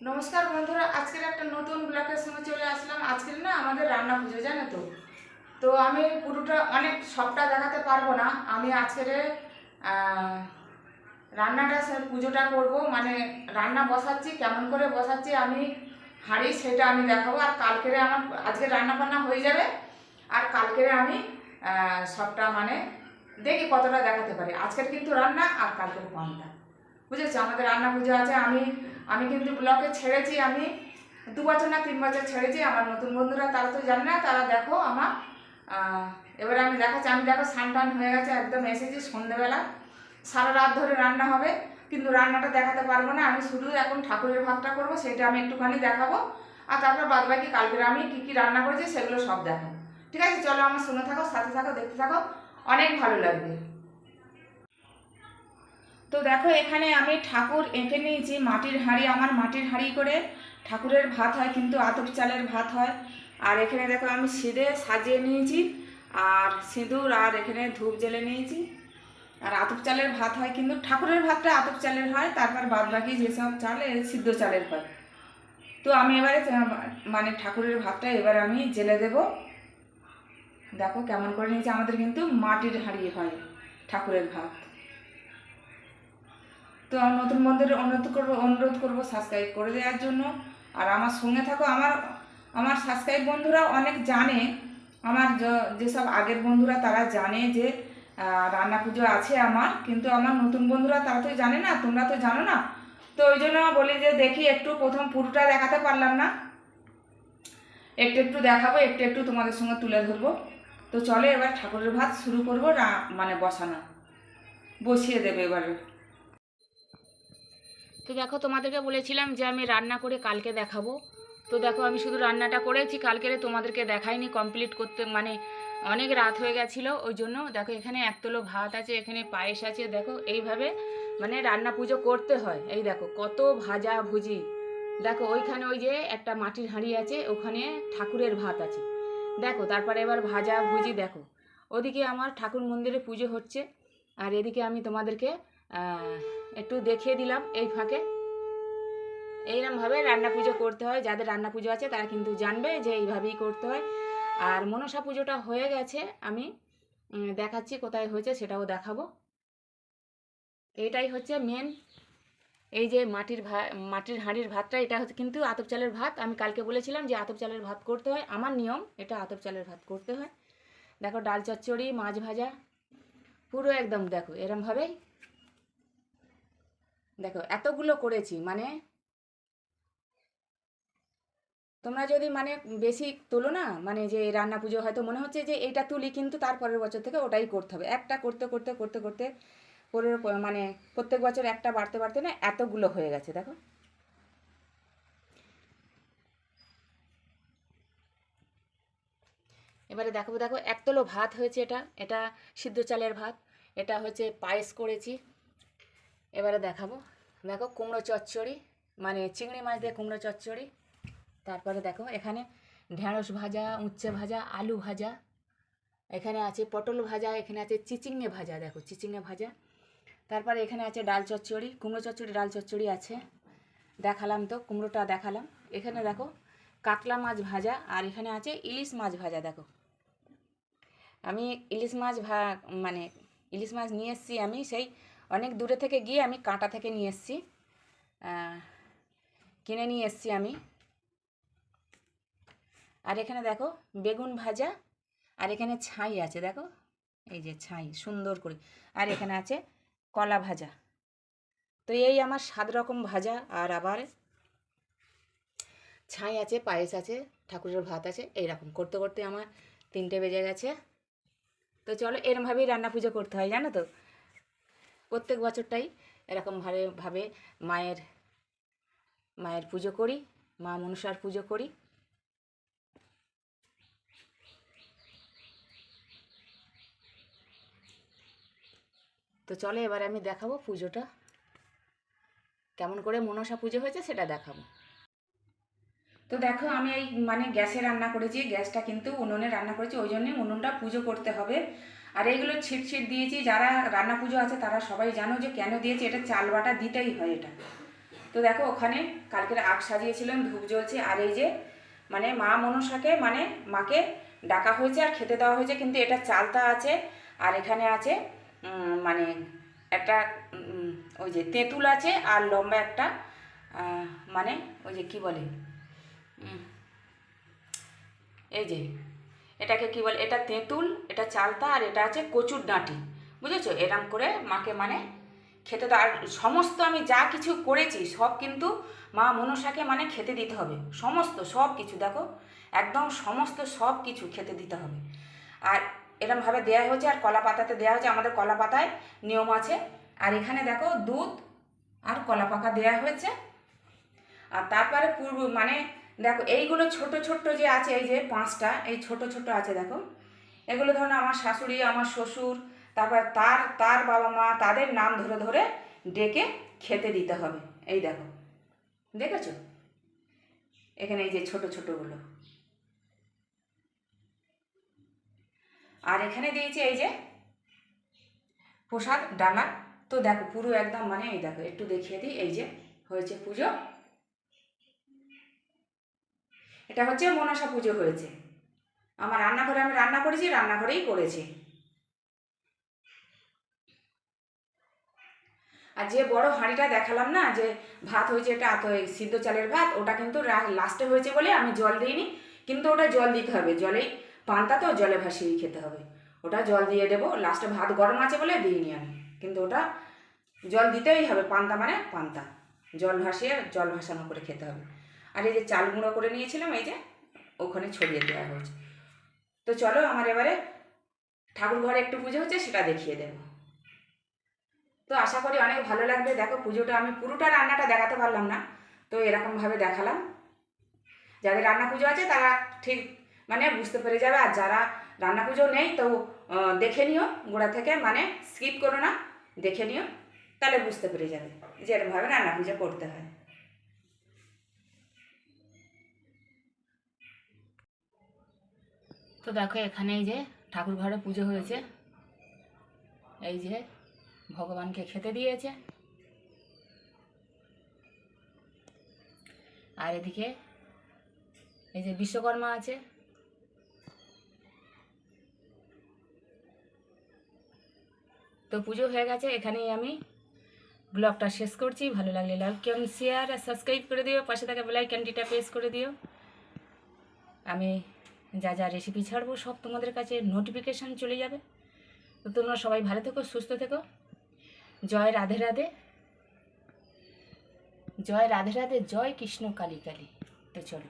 নমস্কার বন্ধুরা, আজকের একটা নতুন ব্লগের সঙ্গে চলে আসলাম। আজকের না আমাদের রান্না পুজো, জানো তো। তো আমি পুরোটা সবটা দেখাতে পারবো না। আমি আজকের রান্নাটা পুজোটা করব, মানে রান্না বসাচ্ছি, কেমন করে বসাচ্ছি আমি হাঁড়ি সেটা আমি দেখাবো। আর কালকেরে আমার আজকে রান্না বান্না হয়ে যাবে, আর কালকেরে আমি সবটা মানে দেখি কতটা দেখাতে পারি। আজকের কিন্তু রান্না আর কালকের পান্তা, বুঝেছো। আমাদের রান্না পুজো আছে। আমি আমি কিন্তু ব্লগে ছেড়েছি, আমি 2 বছর না 3 বছর ছেড়েছি। আমার নতুন বন্ধুরা তারা তো জানে না, তারা দেখো আমার এবারে আমি দেখাচ্ছি। আমি দেখো স্নান হয়ে গেছে, একদম এসেছি সন্ধেবেলা। সারা রাত ধরে রান্না হবে, কিন্তু রান্নাটা দেখাতে পারবো না। আমি শুধু এখন ঠাকুরের ভাতটা করবো, সেটা আমি একটুখানি দেখাবো। আর তারপর বাদ বাকি কালকের আমি কী কী রান্না করেছি সেগুলো সব দেখাবো। ঠিক আছে, চলো আমার শুনে থাকো, সাথে থাকো, দেখতে থাকো, অনেক ভালো লাগবে। তো দেখো, এখানে আমি ঠাকুর এঁকে নিয়েছি মাটির হাঁড়ি। আমার মাটির হাঁড়ি করে ঠাকুরের ভাত হয়, কিন্তু আতপ চালের ভাত হয়। আর এখানে দেখো আমি সিঁদে সাজিয়ে নিয়েছি, আর সিঁদুর, আর এখানে ধূপ জ্বেলে নিয়েছি। আর আতপ চালের ভাত হয়, কিন্তু ঠাকুরের ভাতটা আতপ চালের হয়, তারপর বাদ বাকি যেসব চাল সিদ্ধ চালের হয়। তো আমি এবারে মানে ঠাকুরের ভাতটা এবার আমি জেলে দেব। দেখো কেমন করে নিয়েছি। আমাদের কিন্তু মাটির হাঁড়ি হয় ঠাকুরের ভাত। তো আমার নতুন বন্ধুদের অনুরোধ করবো সাবস্ক্রাইব করে দেওয়ার জন্য। আর আমার সঙ্গে থাকো। আমার আমার সাবস্ক্রাইব বন্ধুরা অনেক জানে, আমার যেসব আগের বন্ধুরা তারা জানে যে রান্না পুজো আছে আমার, কিন্তু আমার নতুন বন্ধুরা তারা তো জানে না, তোমরা তো জানো না। তো ওই জন্য বলি যে দেখি একটু, প্রথম পুরোটা দেখাতে পারলাম না, একটু একটু দেখাবো, একটু একটু তোমাদের সঙ্গে তুলে ধরবো। তো চলে এবার ঠাকুরের ভাত শুরু করবো, মানে বসিয়ে দেবে এবারে। তো দেখো, তোমাদেরকে বলেছিলাম যে আমি রান্না করে কালকে দেখাবো। তো দেখো, আমি শুধু রান্নাটা করেছি, কালকে তোমাদেরকে দেখাইনি কমপ্লিট করতে, মানে অনেক রাত হয়ে গেছিলো। ওই জন্য দেখো, এখানে একতলো ভাত আছে, এখানে পায়েস আছে। দেখো এইভাবে মানে রান্না পুজো করতে হয়। এই দেখো কত ভাজা ভুজি। দেখো ওইখানে ওই যে একটা মাটির হাঁড়ি আছে, ওখানে ঠাকুরের ভাত আছে। দেখো তারপরে এবার ভাজা ভুজি। দেখো ওদিকে আমার ঠাকুর মন্দিরে পুজো হচ্ছে, আর এদিকে আমি তোমাদেরকে একটু দেখিয়ে দিলাম এই ফাঁকে। এইরকমভাবে রান্না পুজো করতে হয়। যাদের রান্না পুজো আছে তারা কিন্তু জানবে যে এইভাবেই করতে হয়। আর মনসা পুজোটা হয়ে গেছে, আমি দেখাচ্ছি কোথায় হয়েছে, সেটাও দেখাবো। এইটাই হচ্ছে মেন। এই যে মাটির হাঁড়ির ভাতটা, এটা হচ্ছে কিন্তু আতপ চালের ভাত। আমি কালকে বলেছিলাম যে আতপ চালের ভাত করতে হয়, আমার নিয়ম এটা, আতপ চালের ভাত করতে হয়। দেখো ডাল চচ্চড়ি, মাছ ভাজা, পুরো একদম দেখো এরমভাবেই। দেখো এতগুলো করেছি, মানে তোমরা যদি মানে বেশি তোলো না, মানে যে রান্না পুজো হয়তো মনে হচ্ছে যে এইটা তুলি, কিন্তু তারপরের বছর থেকে ওটাই করতে হবে। একটা করতে করতে করতে করতে পরের মানে প্রত্যেক বছর একটা বাড়তে বাড়তে না এতগুলো হয়ে গেছে। দেখো এবারে দেখাবো। দেখো একতলো ভাত হয়েছে, এটা এটা সিদ্ধ চালের ভাত। এটা হচ্ছে পায়েস করেছি। এবারে দেখাবো। দেখো কুমড়ো চচ্চড়ি, মানে চিংড়ি মাছ দিয়ে কুমড়ো চচ্চড়ি। তারপরে দেখো এখানে ঢেঁড়স ভাজা, উচ্ছে ভাজা, আলু ভাজা, এখানে আছে পটল ভাজা, এখানে আছে চিচিঙে ভাজা। দেখো চিচিঙে ভাজা। তারপরে এখানে আছে ডাল চচ্চড়ি, কুমড়ো চচ্চড়ি, ডাল চচ্চড়ি আছে, দেখালাম তো, কুমড়োটা দেখালাম। এখানে দেখো কাতলা মাছ ভাজা, আর এখানে আছে ইলিশ মাছ ভাজা। দেখো আমি ইলিশ মাছ মানে ইলিশ মাছ নিয়ে এসেছি, আমি সেই অনেক দূরে থেকে গিয়ে আমি কাঁটা থেকে নিয়ে এসেছি, কিনে নিয়ে এসেছি আমি। আর এখানে দেখো বেগুন ভাজা, আর এখানে ছাই আছে। দেখো এই যে ছাই সুন্দর করে, আর এখানে আছে কলা ভাজা। তো এই আমার 7 রকম ভাজা, আর আবার ছাই আছে, পায়েস আছে, ঠাকুরের ভাত আছে। এইরকম করতে করতে আমার 3টে বেজে গেছে। তো চলো, এরমভাবেই রান্না পুজো করতে হয়, জানো তো। প্রত্যেক বছরটাই এরকমভাবে ভাবে মায়ের মায়ের পুজো করি, মা মনসার পুজো করি। তো চলো এবার আমি দেখাবো পুজোটা কেমন করে মনসা পুজো হয়েছে, সেটা দেখাবো। তো দেখো আমি এই মানে গ্যাসে রান্না করেছি, গ্যাসটা কিন্তু উনুনে রান্না করেছি, ওই জন্যই উনুনটা পুজো করতে হবে। আর এইগুলো ছিট ছিট দিয়েছি, যারা রান্না পুজো আছে তারা সবাই জানো যে কেন দিয়েছি। এটা চাল বাটা দিতেই হয় এটা। তো দেখো ওখানে কালকের আগ সাজিয়েছিলাম, ধূপ জ্বলছে। আর এই যে মানে মা মনসাকে মানে মাকে ডাকা হয়েছে আর খেতে দেওয়া হয়েছে, কিন্তু এটা চালতা আছে আর এখানে আছে মানে একটা ওই যে তেঁতুল আছে আর লম্বা একটা মানে ওই যে কি বলে এই যে এটাকে কি বলে, এটা তেঁতুল, এটা চালতা, আর এটা আছে কচুর ডাঁটি, বুঝেছো? এরম করে মাকে মানে খেতে দাও। আর সমস্ত আমি যা কিছু করেছি সব কিন্তু মা মনসাকে মানে খেতে দিতে হবে, সমস্ত সব কিছু দেখো একদম সমস্ত সব কিছু খেতে দিতে হবে। আর এরমভাবে দেওয়া হয়েছে, আর কলা পাতাতে দেওয়া হয়েছে, আমাদের কলা পাতায় নিয়ম আছে। আর এখানে দেখো দুধ আর কলা পাকা দেওয়া হয়েছে। আর তারপরে মানে দেখো এইগুলো ছোট ছোট যে আছে, এই যে 5টা এই ছোট ছোট আছে দেখো, এগুলো ধরো আমার শাশুড়ি, আমার শ্বশুর, তারপর তার তার বাবা মা, তাদের নাম ধরে ধরে ডেকে খেতে দিতে হবে। এই দেখো, দেখেছো এখানে এই যে ছোট ছোটগুলো। আর এখানে দিয়েছি এই যে প্রসাদ ডালা। তো দেখো পুরো একদম মানে এই দেখো একটু দেখিয়ে দিই, এই যে হয়েছে পুজো, এটা হচ্ছে মনসা পুজো হয়েছে। আমার রান্নাঘরে আমি রান্না করেছি, রান্নাঘরেই করেছি। আর যে বড় হাঁড়িটা দেখালাম না যে ভাত হয়েছে, এটা সিদ্ধ চালের ভাত, ওটা কিন্তু লাস্টে হয়েছে বলে আমি জল দিইনি, কিন্তু ওটা জল দিতে হবে, জলেই পান্তা তো জলে ভাসিয়ে খেতে হবে, ওটা জল দিয়ে দেবো লাস্টে। ভাত গরম আছে বলে দিইনি আমি, কিন্তু ওটা জল দিতেই হবে, পান্তা মানে পান্তা, জল ভাসিয়ে জল ভাসানো করে খেতে হবে। আর এই যে চাল গুঁড়ো করে নিয়েছিলাম, এই যে ওখানে ছড়িয়ে দেওয়া হয়েছে। তো চলো আমার এবারে ঠাকুর ঘরে একটু পুজো হচ্ছে সেটা দেখিয়ে দেবো। তো আশা করি অনেক ভালো লাগবে। দেখো পুজোটা আমি পুরোটা রান্নাটা দেখাতে পারলাম না, তো এরকমভাবে দেখালাম। যাদের রান্না পুজো আছে তারা ঠিক মানে বুঝতে পেরে যাবে, আর যারা রান্না পুজো নেই তো দেখে নিও গোড়া থেকে, মানে স্কিপ করো না, দেখে নিও, তাহলে বুঝতে পেরে যাবে যে এরকমভাবে রান্না পুজো করতে হয়। তো দেখো এখানে এই যে ঠাকুর ঘরে পুজো হয়েছে, এই যে ভগবানকে খেতে দিয়েছে। আর এদিকে এই যে বিশ্বকর্মা আছে। তো পুজো হয়ে গেছে, এখানেই আমি ব্লগটা শেষ করছি। ভালো লাগলে লাইক কমেন্ট শেয়ার আর সাবস্ক্রাইব করে দিও, পাশে থাকা বেল আইকনটিটা প্রেস করে দিও। আমি যা যা রেসিপি ছাড়বো সব তোমাদের কাছে নোটিফিকেশান চলে যাবে। তো তোমরা সবাই ভালো থেকো, সুস্থ থেকো। জয় রাধে রাধে, জয় রাধে রাধে, জয় কৃষ্ণ কালী কালী। তো চলো।